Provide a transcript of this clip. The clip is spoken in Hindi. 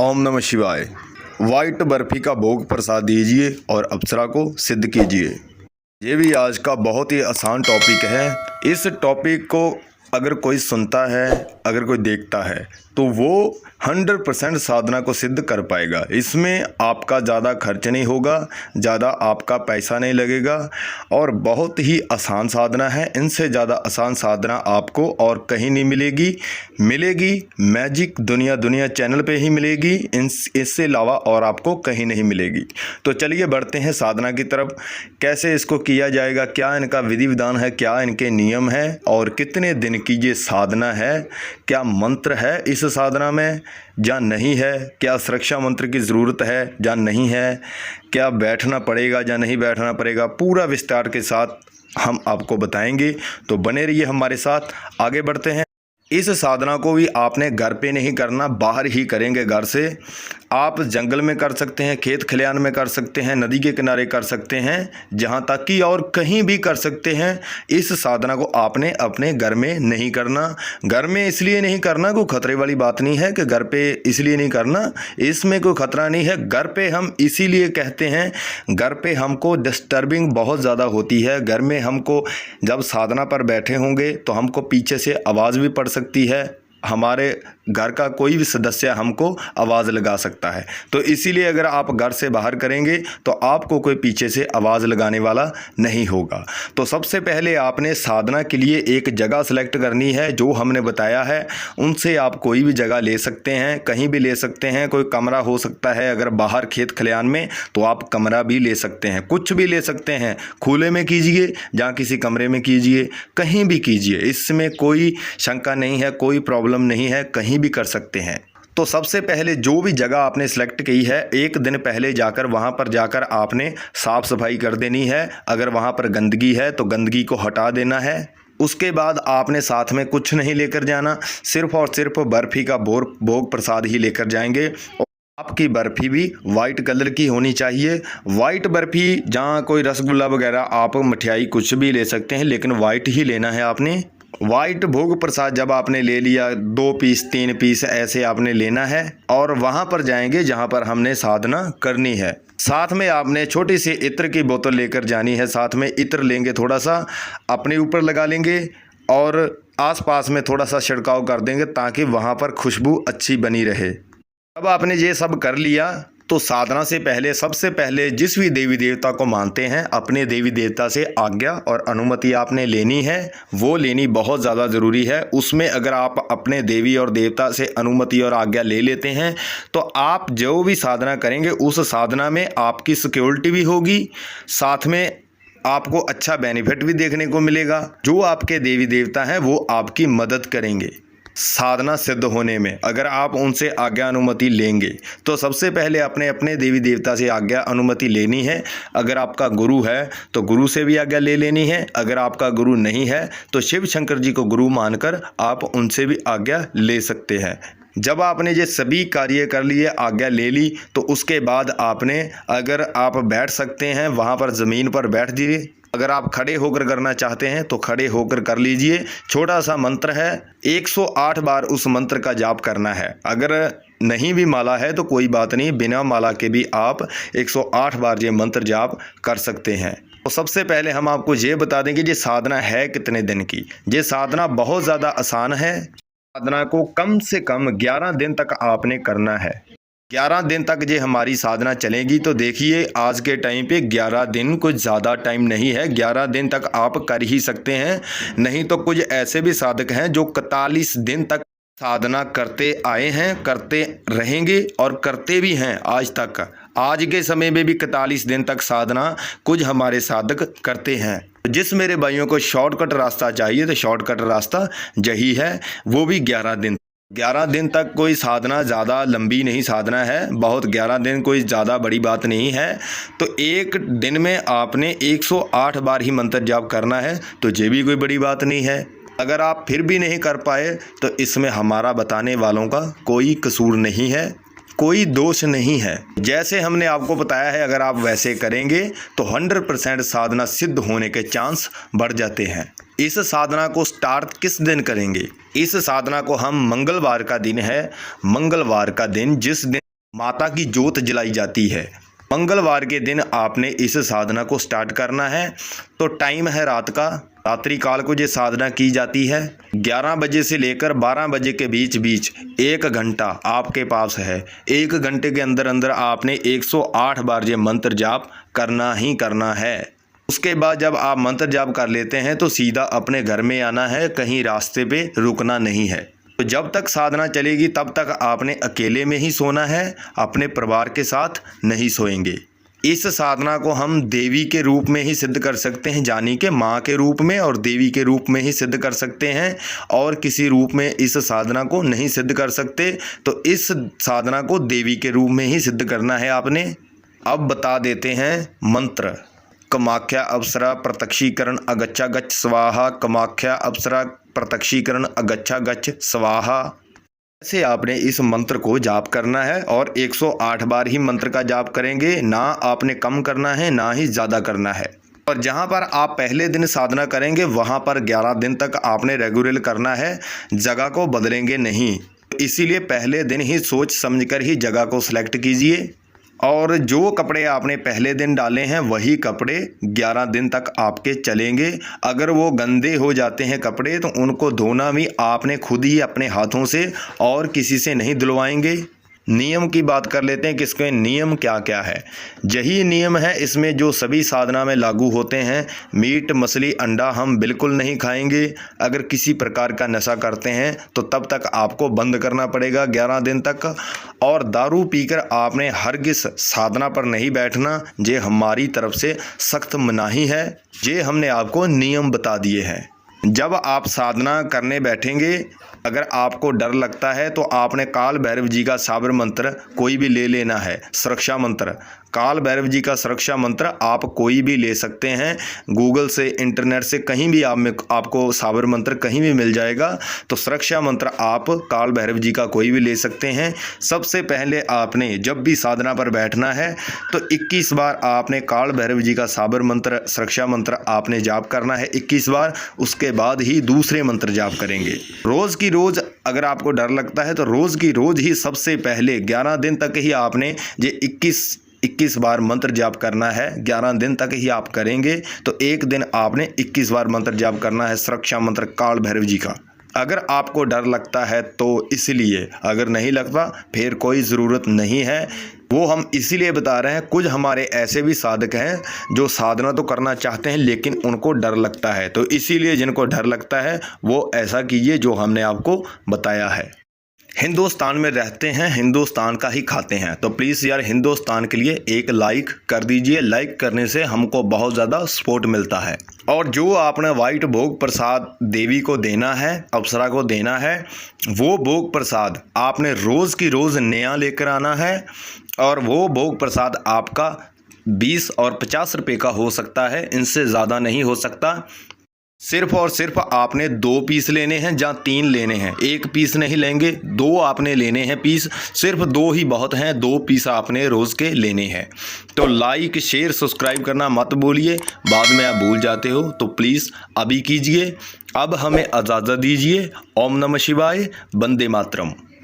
ओम नमः शिवाय। वाइट बर्फी का भोग प्रसाद दीजिए और अप्सरा को सिद्ध कीजिए। ये भी आज का बहुत ही आसान टॉपिक है। इस टॉपिक को अगर कोई सुनता है, अगर कोई देखता है, तो वो 100% साधना को सिद्ध कर पाएगा। इसमें आपका ज़्यादा खर्च नहीं होगा, ज़्यादा आपका पैसा नहीं लगेगा और बहुत ही आसान साधना है। इनसे ज़्यादा आसान साधना आपको और कहीं नहीं मिलेगी मैजिक दुनिया चैनल पे ही मिलेगी। इससे अलावा और आपको कहीं नहीं मिलेगी। तो चलिए बढ़ते हैं साधना की तरफ। कैसे इसको किया जाएगा, क्या इनका विधि विधान है, क्या इनके नियम है और कितने दिन की ये साधना है, क्या मंत्र है इस साधना में या नहीं है, क्या सुरक्षा मंत्र की ज़रूरत है या नहीं है, क्या बैठना पड़ेगा या नहीं बैठना पड़ेगा, पूरा विस्तार के साथ हम आपको बताएंगे। तो बने रहिए हमारे साथ। आगे बढ़ते हैं। इस साधना को भी आपने घर पे नहीं करना, बाहर ही करेंगे। घर से आप जंगल में कर सकते हैं, खेत खलिहान में कर सकते हैं, नदी के किनारे कर सकते हैं, जहाँ तक कि और कहीं भी कर सकते हैं। इस साधना को आपने अपने घर में नहीं करना। घर में इसलिए नहीं करना, कोई खतरे वाली बात नहीं है कि घर पे इसलिए नहीं करना, इसमें कोई खतरा नहीं है। घर पे हम इसीलिए कहते हैं, घर पे हमको डिस्टर्बिंग बहुत ज़्यादा होती है। घर में हमको जब साधना पर बैठे होंगे तो हमको पीछे से आवाज़ भी पड़ सकती है, हमारे घर का कोई भी सदस्य हमको आवाज़ लगा सकता है। तो इसीलिए अगर आप घर से बाहर करेंगे तो आपको कोई पीछे से आवाज़ लगाने वाला नहीं होगा। तो सबसे पहले आपने साधना के लिए एक जगह सेलेक्ट करनी है, जो हमने बताया है उनसे आप कोई भी जगह ले सकते हैं, कहीं भी ले सकते हैं। कोई कमरा हो सकता है, अगर बाहर खेत खलिहान में तो आप कमरा भी ले सकते हैं, कुछ भी ले सकते हैं। खुले में कीजिए या किसी कमरे में कीजिए, कहीं भी कीजिए, इसमें कोई शंका नहीं है, कोई प्रॉब्लम नहीं है, कहीं भी कर सकते हैं। तो सबसे पहले जो भी जगह आपने सेलेक्ट की है, एक दिन पहले जाकर वहां पर जाकर आपने साफ सफाई कर देनी है। अगर वहां पर गंदगी है तो गंदगी को हटा देना है। उसके बाद आपने साथ में कुछ नहीं लेकर जाना, सिर्फ और सिर्फ बर्फी का भोग प्रसाद ही लेकर जाएंगे। आपकी बर्फी भी वाइट कलर की होनी चाहिए। वाइट बर्फी, जहाँ कोई रसगुल्ला वगैरह, आप मिठाई कुछ भी ले सकते हैं, लेकिन वाइट ही लेना है आपने। वाइट भोग प्रसाद जब आपने ले लिया, 2 पीस 3 पीस ऐसे आपने लेना है और वहाँ पर जाएंगे जहाँ पर हमने साधना करनी है। साथ में आपने छोटी सी इत्र की बोतल लेकर जानी है। साथ में इत्र लेंगे, थोड़ा सा अपने ऊपर लगा लेंगे और आसपास में थोड़ा सा छिड़काव कर देंगे ताकि वहाँ पर खुशबू अच्छी बनी रहे। अब आपने ये सब कर लिया तो साधना से पहले सबसे पहले जिस भी देवी देवता को मानते हैं, अपने देवी देवता से आज्ञा और अनुमति आपने लेनी है। वो लेनी बहुत ज़्यादा ज़रूरी है। उसमें अगर आप अपने देवी और देवता से अनुमति और आज्ञा ले लेते हैं तो आप जो भी साधना करेंगे उस साधना में आपकी सिक्योरिटी भी होगी, साथ में आपको अच्छा बेनिफिट भी देखने को मिलेगा। जो आपके देवी देवता हैं वो आपकी मदद करेंगे साधना सिद्ध होने में, अगर आप उनसे आज्ञा अनुमति लेंगे। तो सबसे पहले अपने अपने देवी देवता से आज्ञा अनुमति लेनी है। अगर आपका गुरु है तो गुरु से भी आज्ञा ले लेनी है। अगर आपका गुरु नहीं है तो शिव शंकर जी को गुरु मानकर आप उनसे भी आज्ञा ले सकते हैं। जब आपने ये सभी कार्य कर लिए, आज्ञा ले ली, तो उसके बाद आपने, अगर आप बैठ सकते हैं वहाँ पर ज़मीन पर बैठ जाइए। अगर आप खड़े होकर करना चाहते हैं तो खड़े होकर कर लीजिए। छोटा सा मंत्र है, 108 बार उस मंत्र का जाप करना है। अगर नहीं भी माला है तो कोई बात नहीं, बिना माला के भी आप 108 बार ये मंत्र जाप कर सकते हैं। तो सबसे पहले हम आपको ये बता देंगे ये साधना है कितने दिन की। ये साधना बहुत ज़्यादा आसान है। साधना को कम से कम 11 दिन तक आपने करना है। 11 दिन तक ये हमारी साधना चलेगी। तो देखिए आज के टाइम पे 11 दिन कुछ ज़्यादा टाइम नहीं है। 11 दिन तक आप कर ही सकते हैं। नहीं तो कुछ ऐसे भी साधक हैं जो 41 दिन तक साधना करते आए हैं, करते रहेंगे और करते भी हैं आज तक। आज के समय में भी 41 दिन तक साधना कुछ हमारे साधक करते हैं। जिस मेरे भाइयों को शॉर्टकट रास्ता चाहिए तो शॉर्टकट रास्ता यही है, वो भी 11 दिन। 11 दिन तक कोई साधना ज़्यादा लंबी नहीं साधना है, बहुत 11 दिन कोई ज़्यादा बड़ी बात नहीं है। तो एक दिन में आपने 108 बार ही मंत्र जाप करना है, तो ये भी कोई बड़ी बात नहीं है। अगर आप फिर भी नहीं कर पाए तो इसमें हमारा बताने वालों का कोई कसूर नहीं है, कोई दोष नहीं है। जैसे हमने आपको बताया है, अगर आप वैसे करेंगे तो 100% साधना सिद्ध होने के चांस बढ़ जाते हैं। इस साधना को स्टार्ट किस दिन करेंगे? इस साधना को हम मंगलवार का दिन है, मंगलवार का दिन जिस दिन माता की जोत जलाई जाती है। मंगलवार के दिन आपने इस साधना को स्टार्ट करना है। तो टाइम है रात का, रात्रि काल को ये साधना की जाती है। 11 बजे से लेकर 12 बजे के बीच 1 घंटा आपके पास है। 1 घंटे के अंदर अंदर आपने 108 बार ये मंत्र जाप करना ही करना है। उसके बाद जब आप मंत्र जाप कर लेते हैं तो सीधा अपने घर में आना है, कहीं रास्ते पे रुकना नहीं है। तो जब तक साधना चलेगी तब तक आपने अकेले में ही सोना है, अपने परिवार के साथ नहीं सोएंगे। इस साधना को हम देवी के रूप में ही सिद्ध कर सकते हैं, यानी कि माँ के रूप में और देवी के रूप में ही सिद्ध कर सकते हैं, और किसी रूप में इस साधना को नहीं सिद्ध कर सकते। तो इस साधना को देवी के रूप में ही सिद्ध करना है आपने। अब बता देते हैं मंत्र। कामाख्या अप्सरा प्रत्यक्षीकरण अगच्छा गच्छ स्वाहा, कामाख्या अप्सरा प्रत्यक्षीकरण अगच्छा गच्छ स्वाहा। ऐसे आपने इस मंत्र को जाप करना है और 108 बार ही मंत्र का जाप करेंगे। ना आपने कम करना है ना ही ज़्यादा करना है। और जहाँ पर आप पहले दिन साधना करेंगे वहाँ पर 11 दिन तक आपने रेगुलर करना है, जगह को बदलेंगे नहीं। इसीलिए पहले दिन ही सोच समझकर ही जगह को सिलेक्ट कीजिए, और जो कपड़े आपने पहले दिन डाले हैं वही कपड़े 11 दिन तक आपके चलेंगे। अगर वो गंदे हो जाते हैं कपड़े तो उनको धोना भी आपने खुद ही अपने हाथों से, और किसी से नहीं धुलवाएंगे। नियम की बात कर लेते हैं कि इसके नियम क्या क्या है। यही नियम है इसमें जो सभी साधना में लागू होते हैं। मीट मछली अंडा हम बिल्कुल नहीं खाएंगे। अगर किसी प्रकार का नशा करते हैं तो तब तक आपको बंद करना पड़ेगा 11 दिन तक। और दारू पीकर आपने हरगिज़ साधना पर नहीं बैठना, ये हमारी तरफ से सख्त मनाही है। ये हमने आपको नियम बता दिए हैं। जब आप साधना करने बैठेंगे, अगर आपको डर लगता है तो आपने काल भैरव जी का साबर मंत्र कोई भी ले लेना है। सुरक्षा मंत्र, काल भैरव जी का सुरक्षा मंत्र आप कोई भी ले सकते हैं। गूगल से, इंटरनेट से, कहीं भी आपको साबर मंत्र कहीं भी मिल जाएगा। तो सुरक्षा मंत्र आप काल भैरव जी का कोई भी ले सकते हैं। सबसे पहले आपने जब भी साधना पर बैठना है तो 21 बार आपने काल भैरव जी का साबर मंत्र, सुरक्षा मंत्र आपने जाप करना है 21 बार। उसके बाद ही दूसरे मंत्र जाप करेंगे। रोज़ की रोज़ अगर आपको डर लगता है तो रोज़ की रोज़ ही सबसे पहले 11 दिन तक ही आपने ये 21 बार मंत्र जाप करना है। 11 दिन तक ही आप करेंगे तो एक दिन आपने 21 बार मंत्र जाप करना है सुरक्षा मंत्र काल भैरव जी का। अगर आपको डर लगता है तो इसलिए, अगर नहीं लगता फिर कोई ज़रूरत नहीं है। वो हम इसीलिए बता रहे हैं, कुछ हमारे ऐसे भी साधक हैं जो साधना तो करना चाहते हैं लेकिन उनको डर लगता है। तो इसीलिए जिनको डर लगता है वो ऐसा कीजिए जो हमने आपको बताया है। हिंदुस्तान में रहते हैं, हिंदुस्तान का ही खाते हैं, तो प्लीज़ यार हिंदुस्तान के लिए एक लाइक कर दीजिए। लाइक करने से हमको बहुत ज़्यादा सपोर्ट मिलता है। और जो आपने वाइट भोग प्रसाद देवी को देना है, अप्सरा को देना है, वो भोग प्रसाद आपने रोज़ की रोज़ नया लेकर आना है। और वो भोग प्रसाद आपका 20 और 50 रुपये का हो सकता है, इनसे ज़्यादा नहीं हो सकता। सिर्फ और सिर्फ आपने 2 पीस लेने हैं या 3 लेने हैं, 1 पीस नहीं लेंगे, 2 आपने लेने हैं पीस। सिर्फ 2 ही बहुत हैं, 2 पीस आपने रोज़ के लेने हैं। तो लाइक, शेयर, सब्सक्राइब करना मत भूलिए, बाद में आप भूल जाते हो, तो प्लीज़ अभी कीजिए। अब हमें इजाज़त दीजिए। ओम नमः शिवाय, वंदे मातरम।